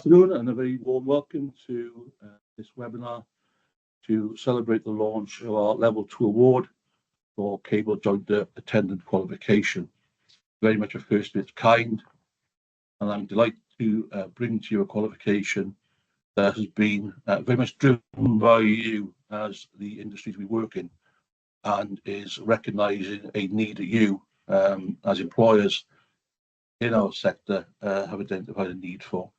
Afternoon and a very warm welcome to this webinar to celebrate the launch of our Level 2 award for Cable Jointer Attendant Qualification. Very much a first of its kind, and I'm delighted to bring to you a qualification that has been very much driven by you as the industries we work in, and is recognising a need that you as employers in our sector have identified a need for.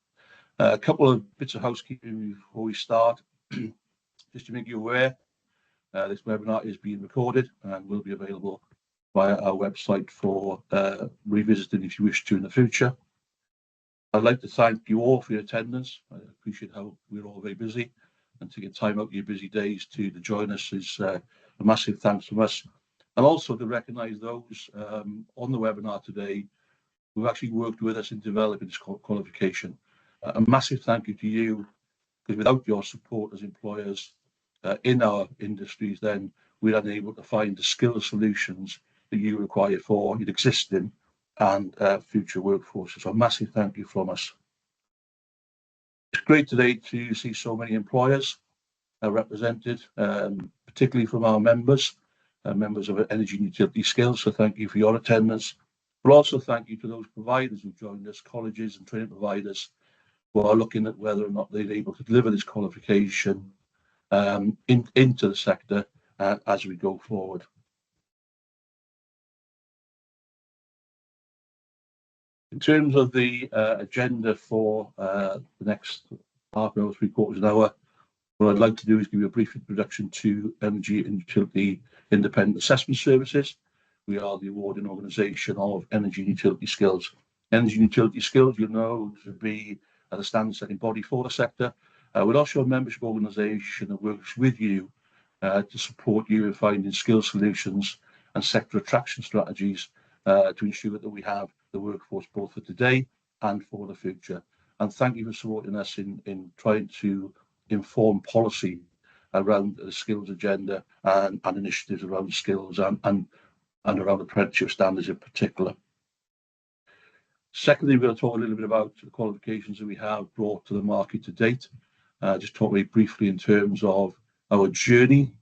A couple of bits of housekeeping before we start. Just to make you aware, this webinar is being recorded and will be available via our website for revisiting if you wish to in the future. I'd like to thank you all for your attendance. I appreciate how we're all very busy, and taking time out of your busy days to join us is a massive thanks from us. And also to recognise those on the webinar today who've actually worked with us in developing this qualification. A massive thank you to you, because without your support as employers in our industries, then we're unable to find the skills solutions that you require for your existing and future workforces. So a massive thank you from us. It's great today to see so many employers represented, particularly from our members of Energy and Utility Skills. So thank you for your attendance, but also thank you to those providers who joined us, colleges and training providers, who are looking at whether or not they're able to deliver this qualification into the sector as we go forward. In terms of the agenda for the next half an hour, 3/4 of an hour, what I'd like to do is give you a brief introduction to Energy and Utility Independent Assessment Services. We are the awarding organisation of Energy and Utility Skills. Energy and Utility Skills, you know, to be the standard-setting body for the sector. We're also a membership organisation that works with you to support you in finding skill solutions and sector attraction strategies to ensure that we have the workforce both for today and for the future. And thank you for supporting us in trying to inform policy around the skills agenda and initiatives around skills and around apprenticeship standards in particular. Secondly, we're going to talk a little bit about the qualifications that we have brought to the market to date. Just talk very briefly in terms of our journey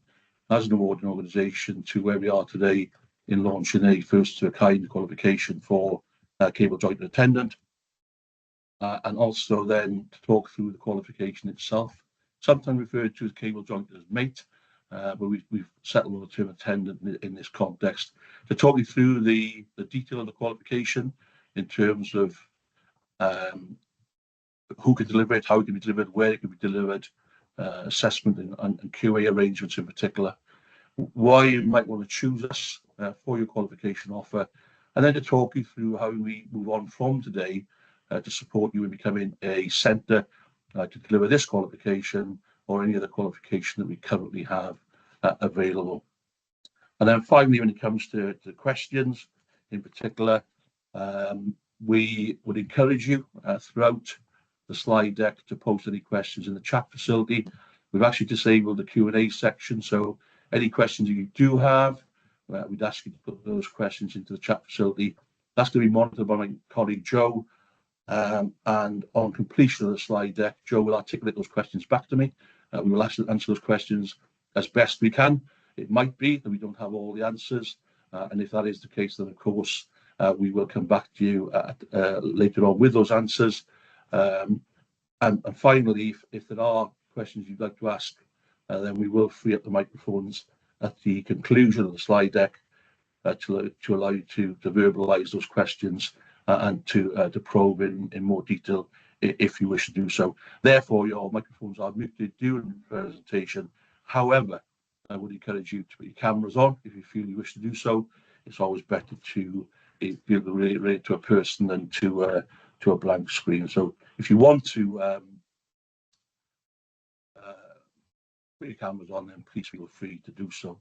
as an awarding organisation to where we are today in launching a first-of-a-kind qualification for Cable Jointer Attendant, and also then to talk through the qualification itself, sometimes referred to as Cable Jointer's mate, but we've settled on the term attendant in this context, to talk you through the detail of the qualification in terms of who can deliver it, how it can be delivered, where it can be delivered, assessment and QA arrangements in particular, why you might want to choose us for your qualification offer, and then to talk you through how we move on from today to support you in becoming a centre to deliver this qualification or any other qualification that we currently have available. And then finally, when it comes to questions in particular, we would encourage you throughout the slide deck to post any questions in the chat facility. We've actually disabled the Q&A section, so any questions you do have, we'd ask you to put those questions into the chat facility. That's going to be monitored by my colleague Joe, and on completion of the slide deck, Joe will articulate those questions back to me. We will answer those questions as best we can. It might be that we don't have all the answers, and if that is the case, then of course we will come back to you later on with those answers. And finally, if there are questions you'd like to ask, then we will free up the microphones at the conclusion of the slide deck to allow you to verbalise those questions and to probe in more detail if you wish to do so. Therefore, your microphones are muted during the presentation. However, I would encourage you to put your cameras on if you feel you wish to do so. It's always better to be able to relate to a person than to a blank screen. So if you want to put your cameras on, then please feel free to do so.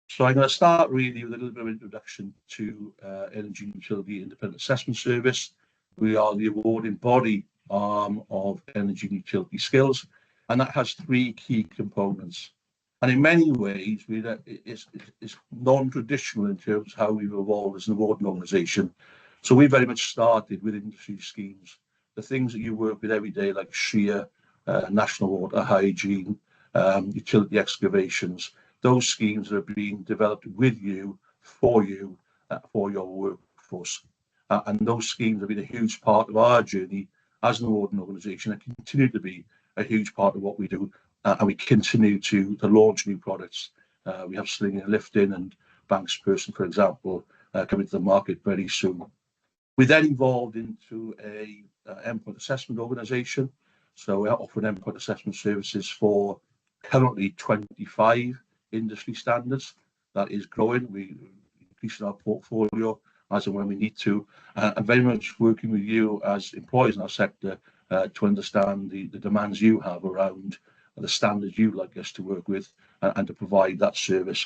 So I'm going to start really with a little bit of introduction to Energy and Utility Independent Assessment Service. We are the awarding body arm of Energy and Utility Skills, and that has three key components. And in many ways, it's non-traditional in terms of how we've evolved as an awarding organisation. So we very much started with industry schemes the things that you work with every day, like shear, national water hygiene, utility excavations, those schemes are being developed with you, for your workforce. And those schemes have been a huge part of our journey as an awarding organisation and continue to be a huge part of what we do. And we continue to launch new products. We have slinging and lifting and bank person, for example, coming to the market very soon. We then evolved into a endpoint assessment organisation. So we are offering endpoint assessment services for currently 25 industry standards. That is growing. We increasing our portfolio as and when we need to, and very much working with you as employers in our sector to understand the demands you have around the standards you'd like us to work with and to provide that service.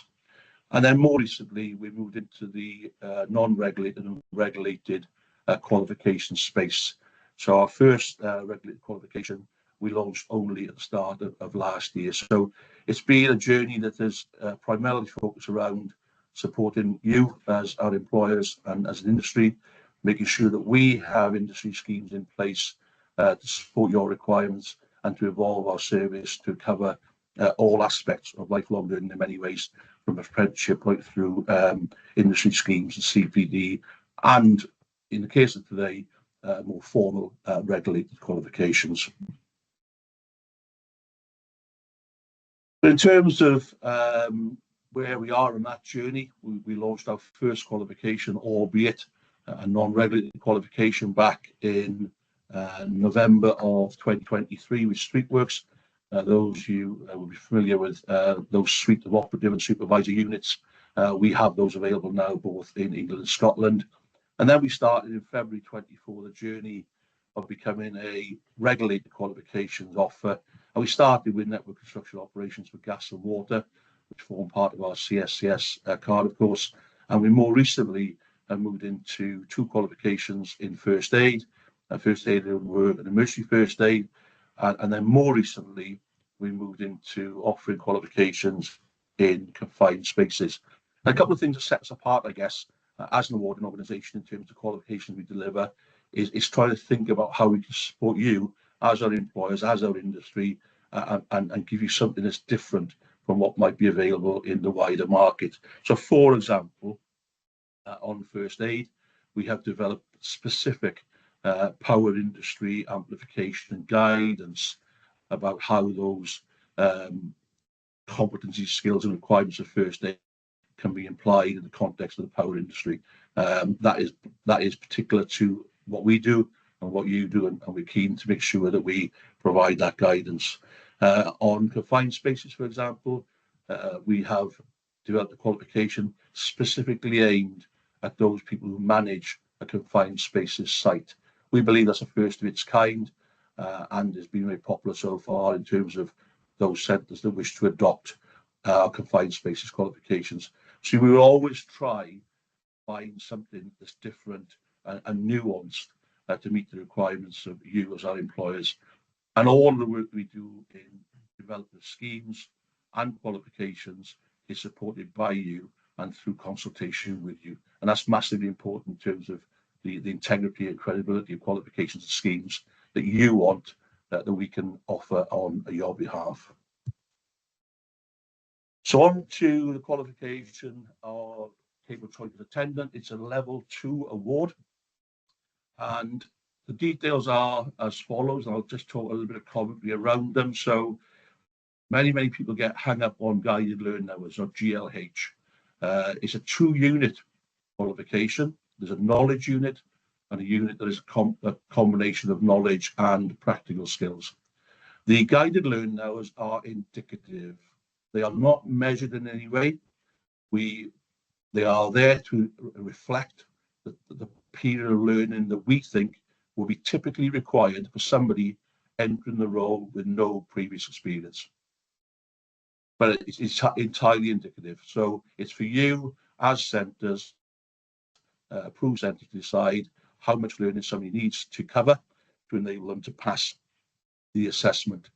And then more recently, we moved into the non-regulated and regulated qualification space. So our first regulated qualification we launched only at the start of last year. So it's been a journey that has primarily focused around supporting you as our employers and as an industry, making sure that we have industry schemes in place to support your requirements and to evolve our service to cover all aspects of lifelong learning in many ways, from apprenticeship right through industry schemes and CPD, and in the case of today, more formal regulated qualifications. But in terms of where we are in that journey, we launched our first qualification, albeit a non-regulated qualification, back in November of 2023 with Streetworks. Those you will be familiar with those suite of operative and supervisor units. We have those available now both in England and Scotland. And then we started in February 24 the journey of becoming a regulated qualifications offer. And we started with network construction operations for gas and water, which form part of our CSCS card, of course. And we more recently moved into 2 qualifications in first aid and work and emergency first aid. And then more recently, we moved into offering qualifications in confined spaces. And a couple of things that set us apart, I guess, as an awarding organisation in terms of qualifications we deliver is trying to think about how we can support you as our employers, as our industry, and give you something that's different from what might be available in the wider market. So, for example, on first aid, we have developed specific power industry amplification and guidance about how those competencies, skills and requirements of first aid can be applied in the context of the power industry. That is particular to what we do and what you do, and we're keen to make sure that we provide that guidance. On confined spaces, for example, we have developed a qualification specifically aimed at those people who manage a confined spaces site. We believe that's a first of its kind, and has been very popular so far in terms of those centres that wish to adopt our confined spaces qualifications. So we will always try to find something that's different and nuanced to meet the requirements of you as our employers. And all of the work we do in developing schemes and qualifications is supported by you and through consultation with you. And that's massively important in terms of the integrity and credibility of qualifications and schemes that you want that we can offer on your behalf. So on to the qualification of Cable Jointer Attendant. It's a level 2 award, and the details are as follows. I'll just talk a little bit of commentary around them. So many people get hung up on guided learning hours, or GLH. It's a 2-unit qualification. There's a knowledge unit and a unit that is a combination of knowledge and practical skills. The guided learning hours are indicative. They are not measured in any way. They are there to reflect the period of learning that we think will be typically required for somebody entering the role with no previous experience. But it's entirely indicative. So it's for you as centres, approved centres, to decide how much learning somebody needs to cover to enable them to pass the assessment.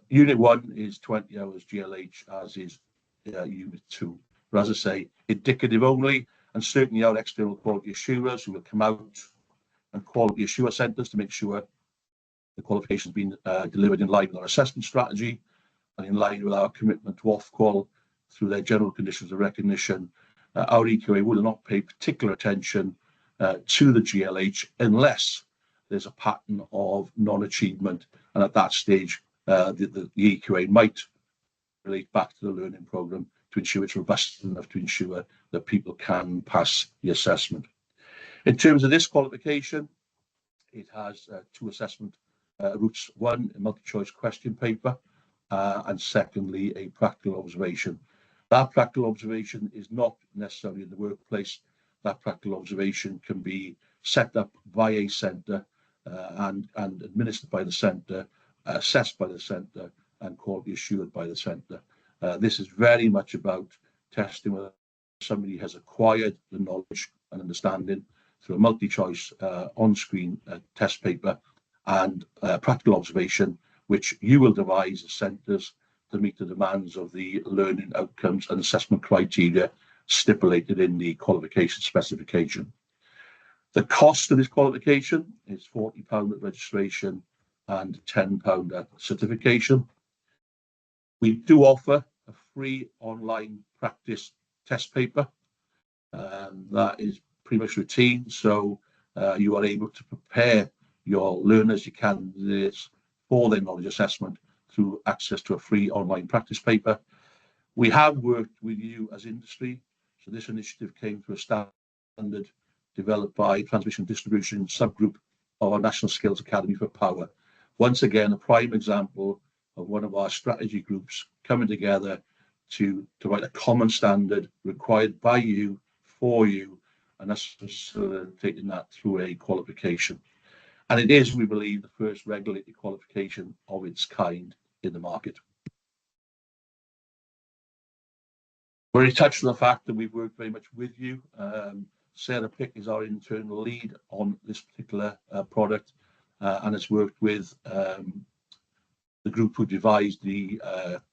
Unit 1 is 20 hours GLH, as is Unit 2. But as I say, indicative only, and certainly our external quality assurers who will come out and quality assure centres to make sure The qualification has been delivered in line with our assessment strategy and in line with our commitment to Ofqual through their general conditions of recognition. Our EQA will not pay particular attention to the GLH unless there's a pattern of non-achievement, and at that stage the EQA might relate back to the learning programme to ensure it's robust enough to ensure that people can pass the assessment. In terms of this qualification, it has two assessment routes: one, a multi-choice question paper, and secondly, a practical observation. That practical observation is not necessarily in the workplace. That practical observation can be set up by a centre and administered by the centre, assessed by the centre, and quality assured by the centre. This is very much about testing whether somebody has acquired the knowledge and understanding through a multi-choice on-screen test paper and practical observation, which you will devise as centres to meet the demands of the learning outcomes and assessment criteria stipulated in the qualification specification. The cost of this qualification is £40 at registration and £10 at certification. We do offer a free online practice test paper. That is pretty much routine, so you are able to prepare your learners, your candidates, for their knowledge assessment through access to a free online practice paper. We have worked with you as industry, so this initiative came through a standard developed by Transmission and Distribution subgroup of our National Skills Academy for Power. Once again, a prime example of one of our strategy groups coming together to write a common standard required by you, for you, and us facilitating that through a qualification. And it is, we believe, the first regulated qualification of its kind in the market. We already touched on the fact that we've worked very much with you. Sarah Pick is our internal lead on this particular product and has worked with the group who devised the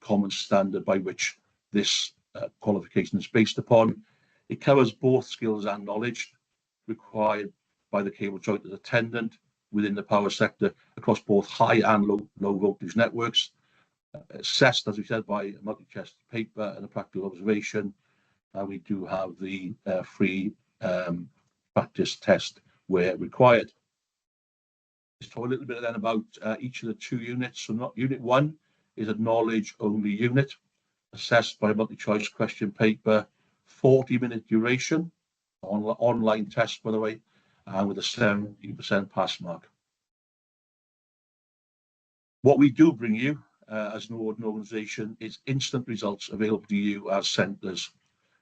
common standard by which this qualification is based upon. It covers both skills and knowledge required by the cable jointed attendant within the power sector across both high and low voltage networks, assessed, as we said, by a multi-choice paper and a practical observation. We do have the free practice test where required. Let's talk a little bit then about each of the two units. So unit one is a knowledge only unit, assessed by a multi-choice question paper, 40-minute duration, online test, by the way, and with a 70% pass mark. What we do bring you as an organisation is instant results available to you as centres.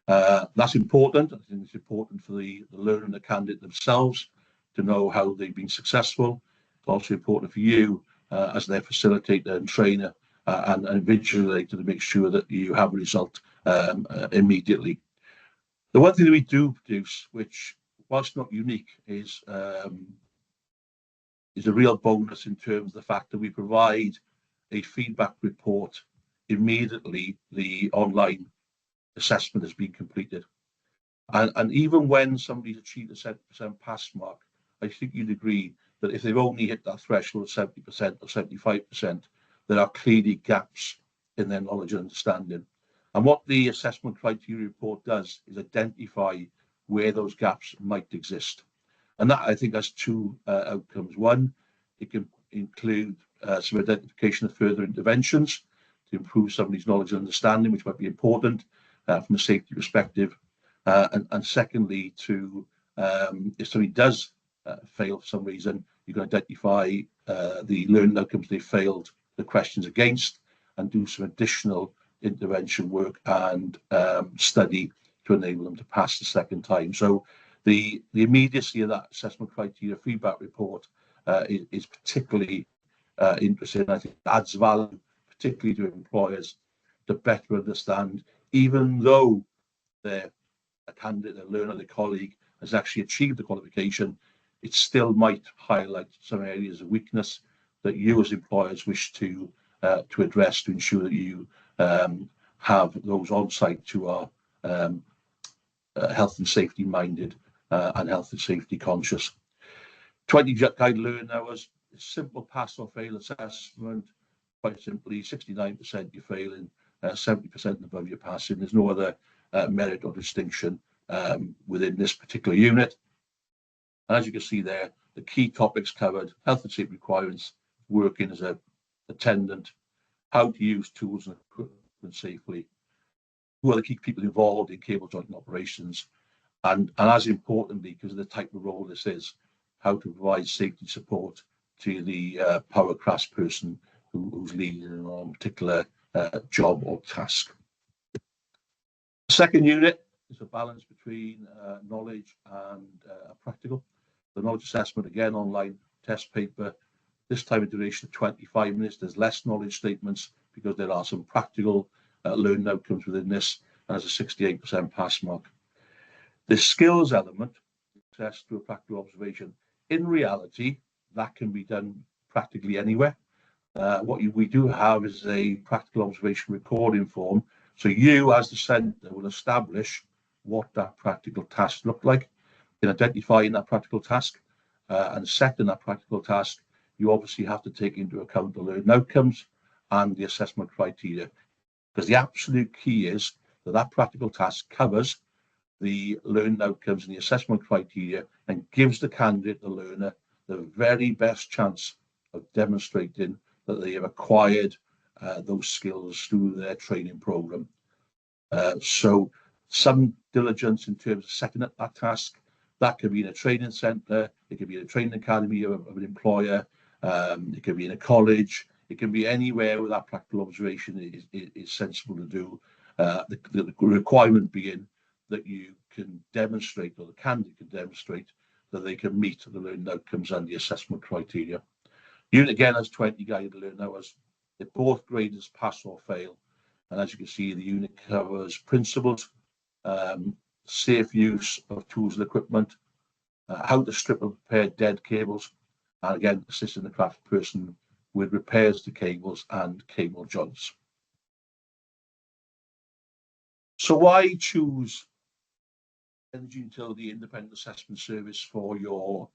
That's important. I think it's important for the learner and the candidate themselves to know how they've been successful. It's also important for you as their facilitator and trainer and invigilator to make sure that you have a result immediately. The one thing that we do produce, which whilst not unique, is a real bonus in terms of the fact that we provide a feedback report immediately the online assessment has been completed. And even when somebody's achieved a 70% pass mark, I think you'd agree that if they've only hit that threshold of 70% or 75%, there are clearly gaps in their knowledge and understanding. And what the assessment criteria report does is identify where those gaps might exist. And that, I think, has two outcomes. One, it can include some identification of further interventions to improve somebody's knowledge and understanding, which might be important from a safety perspective. And secondly, if somebody does fail for some reason, you can identify the learning outcomes they failed the questions against and do some additional intervention work and study to enable them to pass the second time. So the immediacy of that assessment criteria feedback report is particularly interesting. I think it adds value, particularly to employers, to better understand, even though their candidate, their learner, their colleague has actually achieved the qualification, it still might highlight some areas of weakness that you as employers wish to address to ensure that you have those on site who are health and safety minded and health and safety conscious. 20 guide learn hours simple pass or fail assessment. Quite simply, 69% you're failing, 70% above you're passing. There's no other merit or distinction within this particular unit. And as you can see there, the key topics covered: health and safety requirements, working as an attendant, how to use tools and equipment safely, who are the key people involved in cable jointing operations, and as importantly, because of the type of role this is, how to provide safety support to the power craftsperson who's leading on a particular job or task. The second unit is a balance between knowledge and practical. The knowledge assessment, again, online test paper, this time of duration of 25 minutes. There's less knowledge statements because there are some practical learning outcomes within this, and has a 68% pass mark. The skills element, access to a practical observation, in reality, that can be done practically anywhere. What we do have is a practical observation recording form. So you, as the centre, will establish what that practical task looked like in identifying that practical task and setting that practical task. You obviously have to take into account the learning outcomes and the assessment criteria, because the absolute key is that that practical task covers the learning outcomes and the assessment criteria and gives the candidate, the learner, the very best chance of demonstrating that they have acquired those skills through their training program. So some diligence in terms of setting up that task. That could be in a training centre, it could be in a training academy of an employer, it could be in a college, it can be anywhere where that practical observation is sensible to do. The requirement being that you can demonstrate, or the candidate can demonstrate, that they can meet the learning outcomes and the assessment criteria. Unit again has 20 guided learning hours. They're both graded as pass or fail. And as you can see, the unit covers principles, safe use of tools and equipment, how to strip and repair dead cables, and again, assisting the craft person with repairs to cables and cable joints. So why choose Energy Utility Independent Assessment Service for your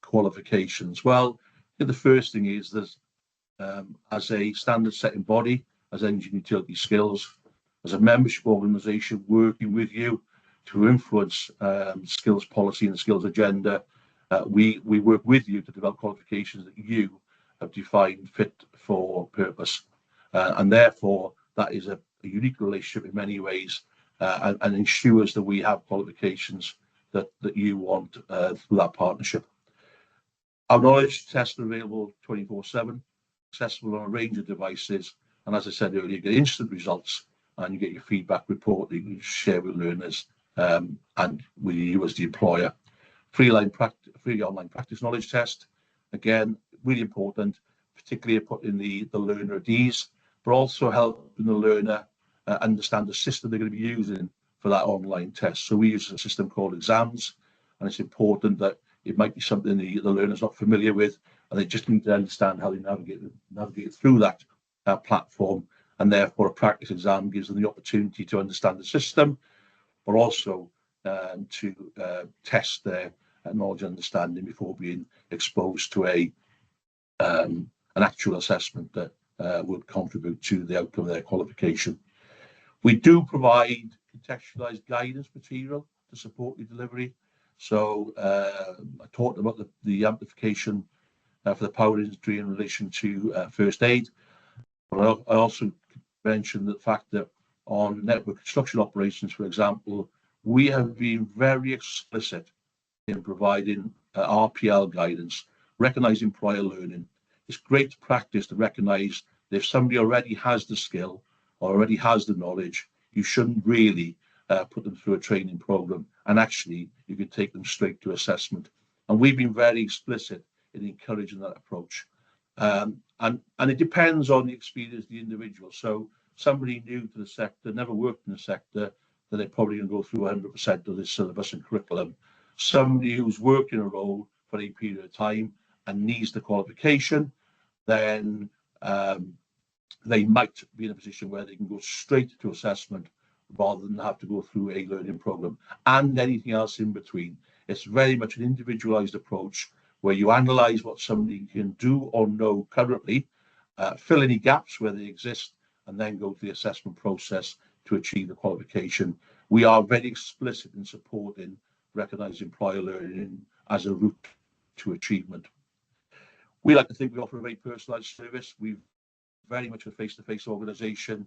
qualifications? Well, I think the first thing is that as a standard setting body, as Energy and Utility Skills, as a membership organisation working with you to influence skills policy and the skills agenda, we work with you to develop qualifications that you have defined fit for purpose. And therefore, that is a unique relationship in many ways, and ensures that we have qualifications that you want through that partnership. Our knowledge tests are available 24/7, accessible on a range of devices, and as I said earlier, you get instant results and you get your feedback report that you can share with learners and with you as the employer. Free online practice knowledge test, again, really important, particularly putting the learner at ease, but also helping the learner understand the system they're going to be using for that online test. So we use a system called exams, and it's important that it might be something the learner's not familiar with, and they just need to understand how they navigate through that platform. And therefore, a practice exam gives them the opportunity to understand the system, but also to test their knowledge and understanding before being exposed to an actual assessment that would contribute to the outcome of their qualification. We do provide contextualized guidance material to support your delivery. So I talked about the amplification for the power industry in relation to first aid. But I also mentioned the fact that on network construction operations, for example, we have been very explicit in providing RPL guidance, recognizing prior learning. It's great practice to recognize that if somebody already has the skill or already has the knowledge, you shouldn't really put them through a training program, and actually you can take them straight to assessment. And we've been very explicit in encouraging that approach. And it depends on the experience of the individual. So somebody new to the sector, never worked in the sector, then they're probably going to go through 100% of the syllabus and curriculum. Somebody who's worked in a role for a period of time and needs the qualification, then they might be in a position where they can go straight to assessment rather than have to go through a learning program and anything else in between. It's very much an individualized approach where you analyse what somebody can do or know currently, fill any gaps where they exist, and then go to the assessment process to achieve the qualification. We are very explicit in supporting recognising prior learning as a route to achievement. We like to think we offer a very personalised service. We're very much a face-to-face organisation.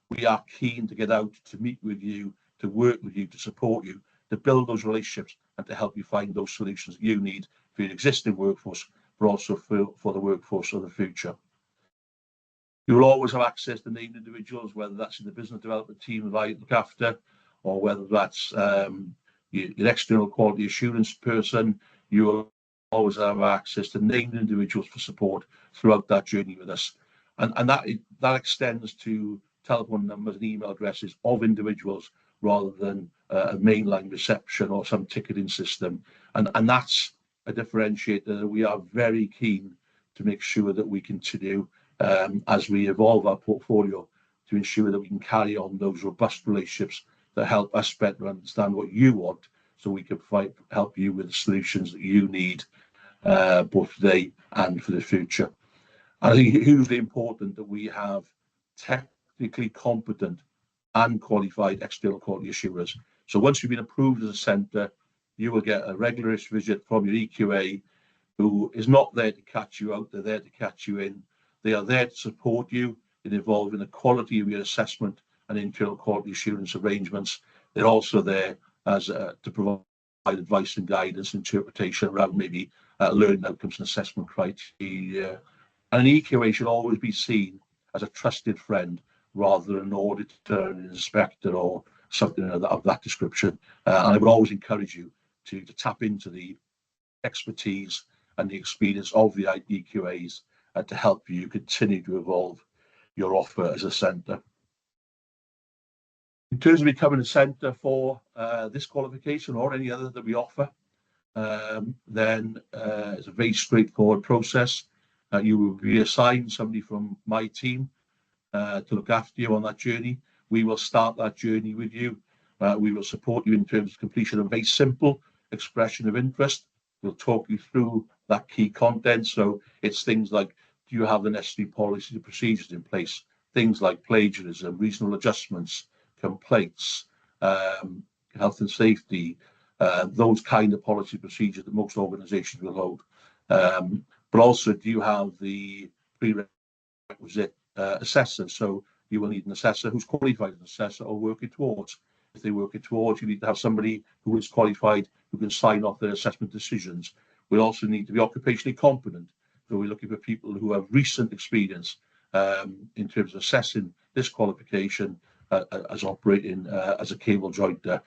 We are keen to get out, to meet with you, to work with you, to support you, to build those relationships and to help you find those solutions that you need for your existing workforce, but also for the workforce of the future. You will always have access to named individuals, whether that's in the business development team that I look after, or whether that's your external quality assurance person. You will always have access to named individuals for support throughout that journey with us. And that extends to telephone numbers and email addresses of individuals rather than a mainline reception or some ticketing system. And that's a differentiator that we are very keen to make sure that we continue as we evolve our portfolio to ensure that we can carry on those robust relationships that help us better understand what you want, so we can help you with the solutions that you need both today and for the future. And I think it's hugely important that we have technically competent and qualified external quality assurers. So once you've been approved as a centre, you will get a regularist visit from your EQA, who is not there to catch you out, they're there to catch you in. They are there to support you in evolving the quality of your assessment and internal quality assurance arrangements. They're also there as to provide advice and guidance, interpretation around maybe learning outcomes and assessment criteria. And an EQA should always be seen as a trusted friend rather than an auditor, an inspector, or something of that description. And I would always encourage you to tap into the expertise and the experience of the EQAs to help you continue to evolve your offer as a centre. In terms of becoming a centre for this qualification or any other that we offer, then it's a very straightforward process. You will be assigned somebody from my team to look after you on that journey. We will start that journey with you. We will support you in terms of completion of a very simple expression of interest. We'll talk you through that key content. So it's things like, do you have the necessary policies and procedures in place? Things like plagiarism, reasonable adjustments, complaints, health and safety, those kind of policy procedures that most organisations will hold. But also, do you have the prerequisite assessor? So you will need an assessor who's qualified as an assessor or working towards. If they're working towards, you need to have somebody who is qualified who can sign off their assessment decisions. We also need to be occupationally competent. So we're looking for people who have recent experience in terms of assessing this qualification as operating as a cable jointer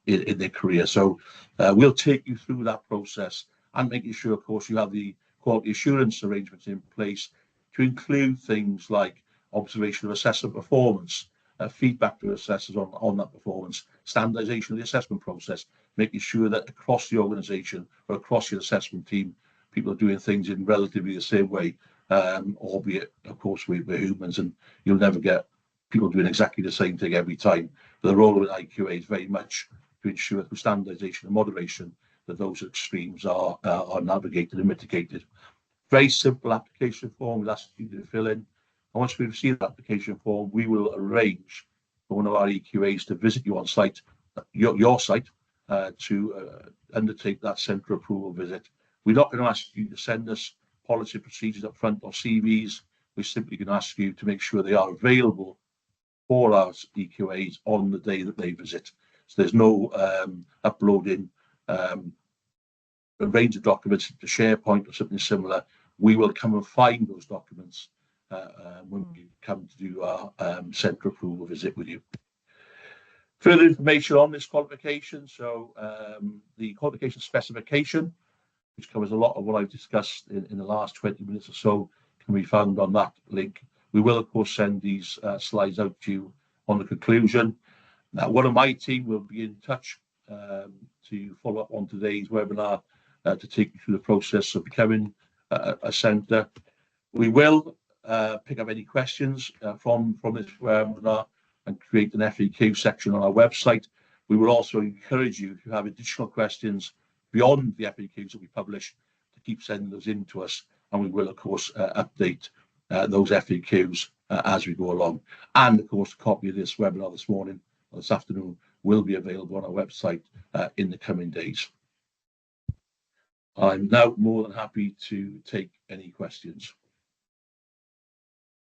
in their career. So we'll take you through that process and making sure, of course, you have the quality assurance arrangements in place to include things like observation of assessor performance, feedback to assessors on that performance, standardisation of the assessment process, making sure that across the organisation or across your assessment team, people are doing things in relatively the same way, albeit, of course, we're humans and you'll never get people doing exactly the same thing every time. But the role of an IQA is very much to ensure through standardisation and moderation that those extremes are navigated and mitigated. Very simple application form we'll ask you to fill in. And once we receive the application form, we will arrange for one of our EQAs to visit you on site, your site, to undertake that centre approval visit. We're not going to ask you to send us policy procedures up front or CVs. We're simply going to ask you to make sure they are available for our EQAs on the day that they visit. So there's no uploading a range of documents to SharePoint or something similar. We will come and find those documents when we come to do our centre approval visit with you. Further information on this qualification. So the qualification specification, which covers a lot of what I've discussed in the last 20 minutes or so, can be found on that link. We will, of course, send these slides out to you on the conclusion. Now, one of my team will be in touch to follow up on today's webinar to take you through the process of becoming a centre. We will pick up any questions from this webinar and create an FAQ section on our website. We will also encourage you, if you have additional questions, beyond the FAQs that we publish, to keep sending those in to us, and we will, of course, update those FAQs as we go along. And, of course, a copy of this webinar this afternoon, will be available on our website in the coming days. I'm now more than happy to take any questions.